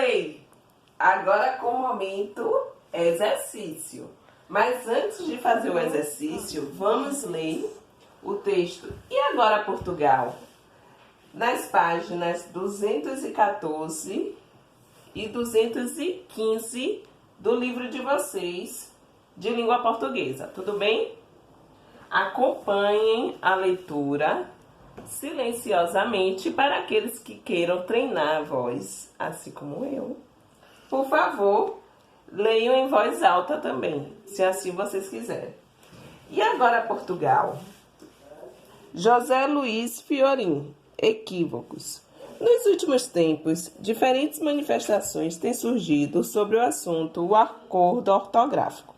Oi! Agora com o momento exercício. Mas antes de fazer o exercício, vamos ler o texto. E agora Portugal? Nas páginas 214 e 215 do livro de vocês de língua portuguesa. Tudo bem? Acompanhem a leitura silenciosamente para aqueles que queiram treinar a voz, assim como eu. Por favor, leiam em voz alta também, se assim vocês quiserem. E agora Portugal. José Luiz Fiorim, equívocos. Nos últimos tempos, diferentes manifestações têm surgido sobre o assunto o acordo ortográfico.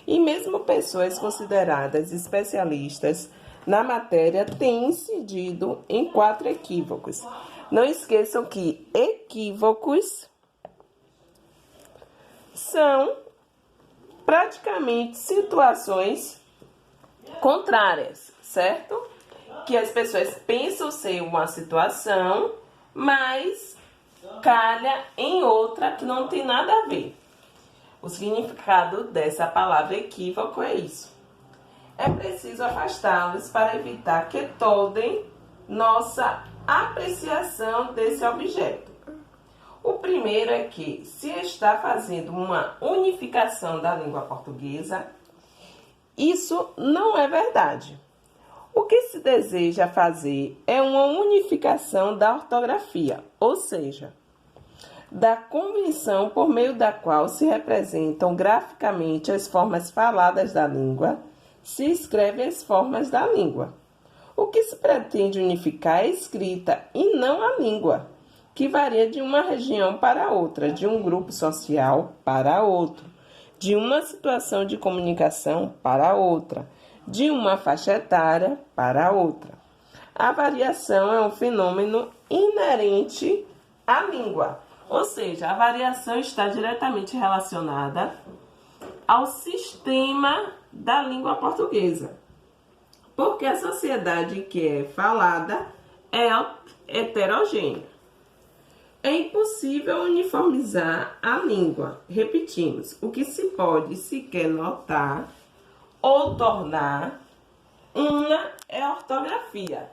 E mesmo pessoas consideradas especialistas na matéria têm incidido em 4 equívocos. Não esqueçam que equívocos são praticamente situações contrárias, certo? Que as pessoas pensam ser uma situação, mas calha em outra que não tem nada a ver. O significado dessa palavra equívoco é isso. É preciso afastá-los para evitar que toldem nossa apreciação desse objeto. O primeiro é que se está fazendo uma unificação da língua portuguesa, isso não é verdade. O que se deseja fazer é uma unificação da ortografia, ou seja, da convenção por meio da qual se representam graficamente as formas faladas da língua, se escrevem as formas da língua. O que se pretende unificar é a escrita e não a língua, que varia de uma região para outra, de um grupo social para outro, de uma situação de comunicação para outra, de uma faixa etária para outra. A variação é um fenômeno inerente à língua, ou seja, a variação está diretamente relacionada ao sistema da língua portuguesa, porque a sociedade que é falada é heterogênea. É impossível uniformizar a língua. Repetimos, o que se pode sequer notar ou tornar una é a ortografia.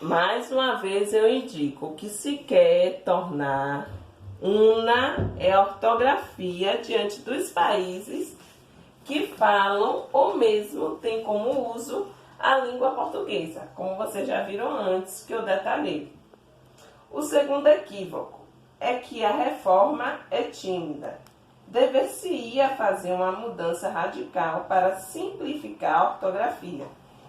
Mais uma vez eu indico, o que se quer tornar una é a ortografia diante dos países que falam ou mesmo têm como uso a língua portuguesa, como vocês já viram antes que eu detalhei. O segundo equívoco é que a reforma é tímida. Dever-se-ia fazer uma mudança radical para simplificar a ortografia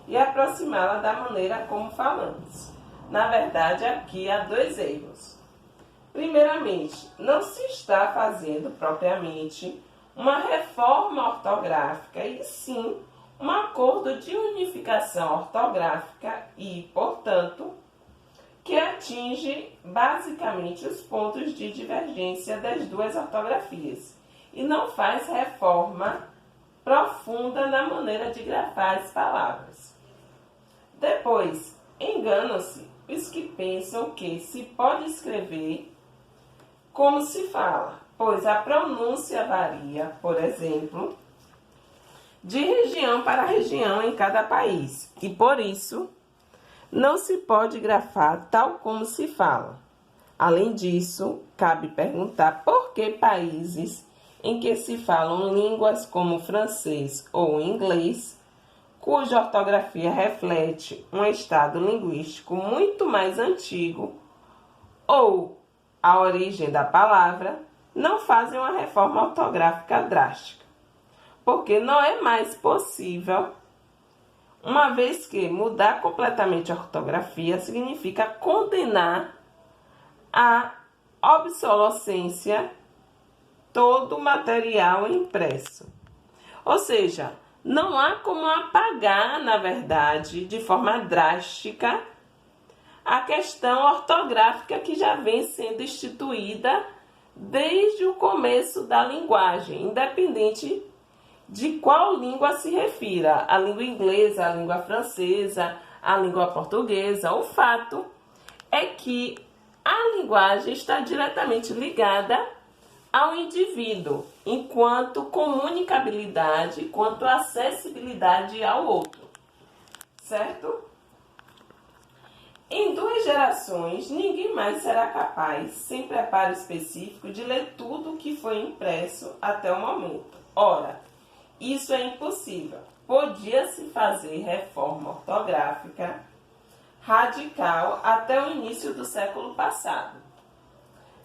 e aproximá-la da maneira como falamos. Na verdade, aqui há 2 erros. Primeiramente, não se está fazendo propriamente uma reforma ortográfica, e sim um acordo de unificação ortográfica e, portanto, que atinge basicamente os pontos de divergência das 2 ortografias e não faz reforma profunda na maneira de grafar as palavras. Depois, enganam-se os que pensam que se pode escrever como se fala, pois a pronúncia varia, por exemplo, de região para região em cada país, e por isso não se pode grafar tal como se fala. Além disso, cabe perguntar por que países em que se falam línguas como francês ou inglês, cuja ortografia reflete um estado linguístico muito mais antigo, ou a origem da palavra, não fazem uma reforma ortográfica drástica, porque não é mais possível, uma vez que mudar completamente a ortografia significa condenar à obsolescência todo o material impresso. Ou seja, não há como apagar, na verdade, de forma drástica, a questão ortográfica que já vem sendo instituída desde o começo da linguagem, independente de qual língua se refira, a língua inglesa, a língua francesa, a língua portuguesa. O fato é que A linguagem está diretamente ligada ao indivíduo, enquanto comunicabilidade, quanto acessibilidade ao outro, certo? Em 2 gerações, ninguém mais será capaz, sem preparo específico, de ler tudo o que foi impresso até o momento. Ora, isso é impossível. Podia-se fazer reforma ortográfica radical até o início do século passado.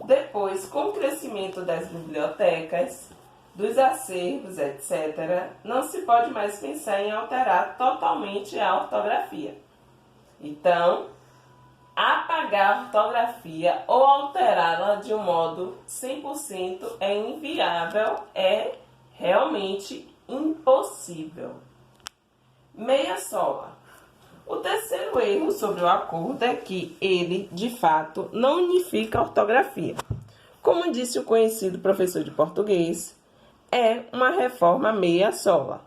Depois, com o crescimento das bibliotecas, dos acervos, etc., não se pode mais pensar em alterar totalmente a ortografia. Então, apagar a ortografia ou alterá-la de um modo 100% é inviável, é realmente impossível. Meia sola. O terceiro erro sobre o acordo é que ele, de fato, não unifica a ortografia. Como disse o conhecido professor de português, é uma reforma meia sola.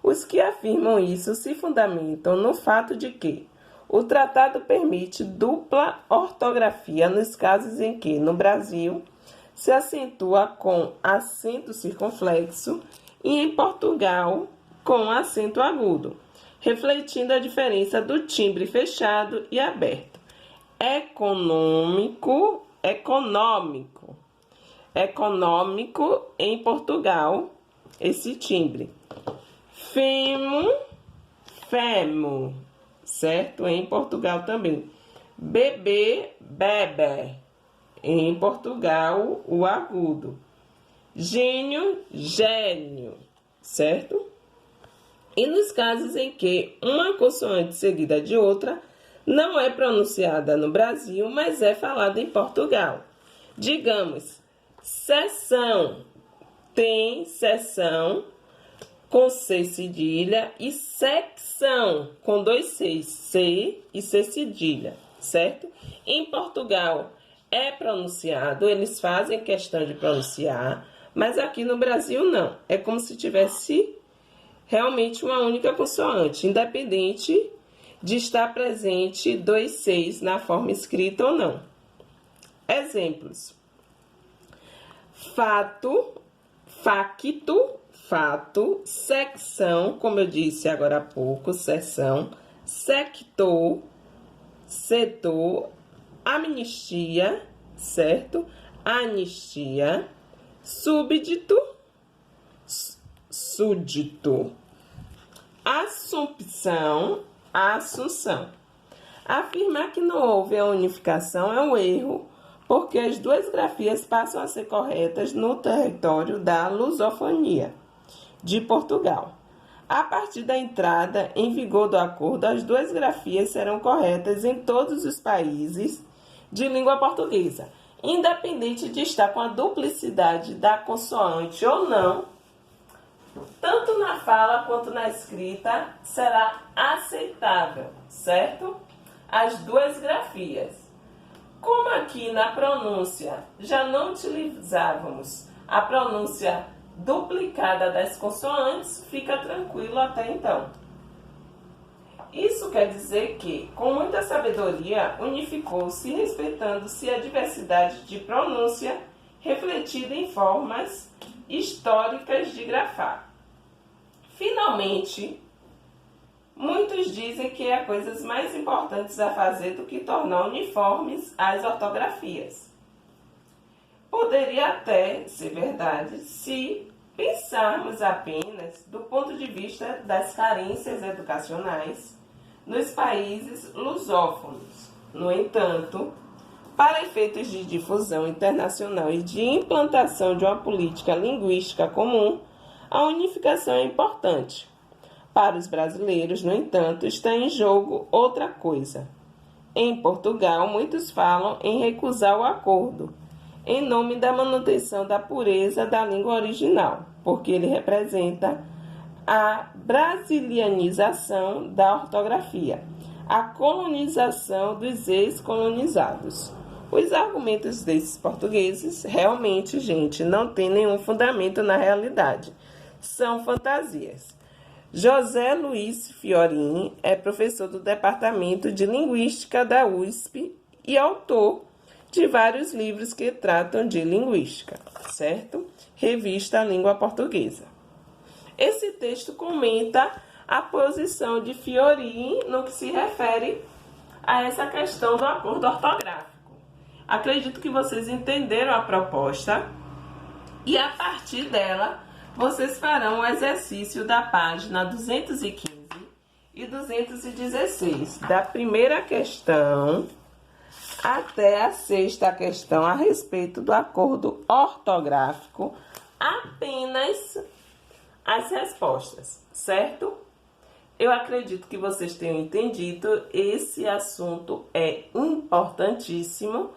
Os que afirmam isso se fundamentam no fato de que o tratado permite dupla ortografia nos casos em que, no Brasil, se acentua com acento circunflexo e em Portugal com acento agudo, refletindo a diferença do timbre fechado e aberto. Econômico em Portugal, esse timbre. Femo, certo? Em Portugal também. Bebe, em Portugal, o agudo. Gênio, certo? E nos casos em que uma consoante seguida de outra não é pronunciada no Brasil, mas é falada em Portugal. Digamos, sessão, tem sessão com C cedilha e secção com 2 Cs, C e C cedilha, certo? Em Portugal é pronunciado, eles fazem questão de pronunciar, mas aqui no Brasil não. É como se tivesse realmente uma única consoante, independente de estar presente 2 Cs na forma escrita ou não. Exemplos. Facto, secção, como eu disse agora há pouco, seção, sector, setor, amnistia, certo? Anistia, súbdito, súdito, assumpção, assunção. Afirmar que não houve a unificação é um erro, porque as 2 grafias passam a ser corretas no território da lusofonia de Portugal. A partir da entrada em vigor do acordo, as 2 grafias serão corretas em todos os países de língua portuguesa, independente de estar com a duplicidade da consoante ou não, tanto na fala quanto na escrita será aceitável, certo? As 2 grafias. Como aqui na pronúncia já não utilizávamos a pronúncia duplicada das consoantes, fica tranquilo até então. Isso quer dizer que, com muita sabedoria, unificou-se, respeitando-se a diversidade de pronúncia refletida em formas históricas de grafar. Finalmente, muitos dizem que há coisas mais importantes a fazer do que tornar uniformes as ortografias. Poderia até ser verdade se pensarmos apenas do ponto de vista das carências educacionais nos países lusófonos. No entanto, para efeitos de difusão internacional e de implantação de uma política linguística comum, a unificação é importante. Para os brasileiros, no entanto, está em jogo outra coisa. Em Portugal, muitos falam em recusar o acordo, em nome da manutenção da pureza da língua original, porque ele representa a brasilianização da ortografia, a colonização dos ex-colonizados. Os argumentos desses portugueses realmente, gente, não têm nenhum fundamento na realidade. São fantasias. José Luiz Fiorin é professor do Departamento de Linguística da USP e autor de vários livros que tratam de linguística, certo? Revista Língua Portuguesa. Esse texto comenta a posição de Fiorin no que se refere a essa questão do acordo ortográfico. Acredito que vocês entenderam a proposta e a partir dela vocês farão o exercício da página 215 e 216, da primeira questão até a sexta questão a respeito do acordo ortográfico, apenas as respostas, certo? Eu acredito que vocês tenham entendido, esse assunto é importantíssimo.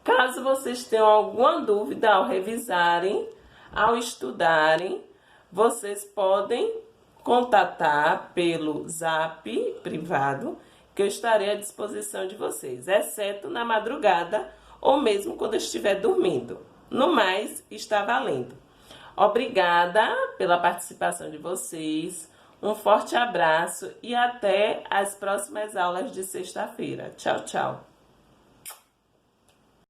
Caso vocês tenham alguma dúvida ao revisarem, ao estudarem, vocês podem contatar pelo Zap privado, que eu estarei à disposição de vocês, exceto na madrugada ou mesmo quando eu estiver dormindo. No mais, está valendo. Obrigada pela participação de vocês, um forte abraço e até as próximas aulas de sexta-feira. Tchau, tchau!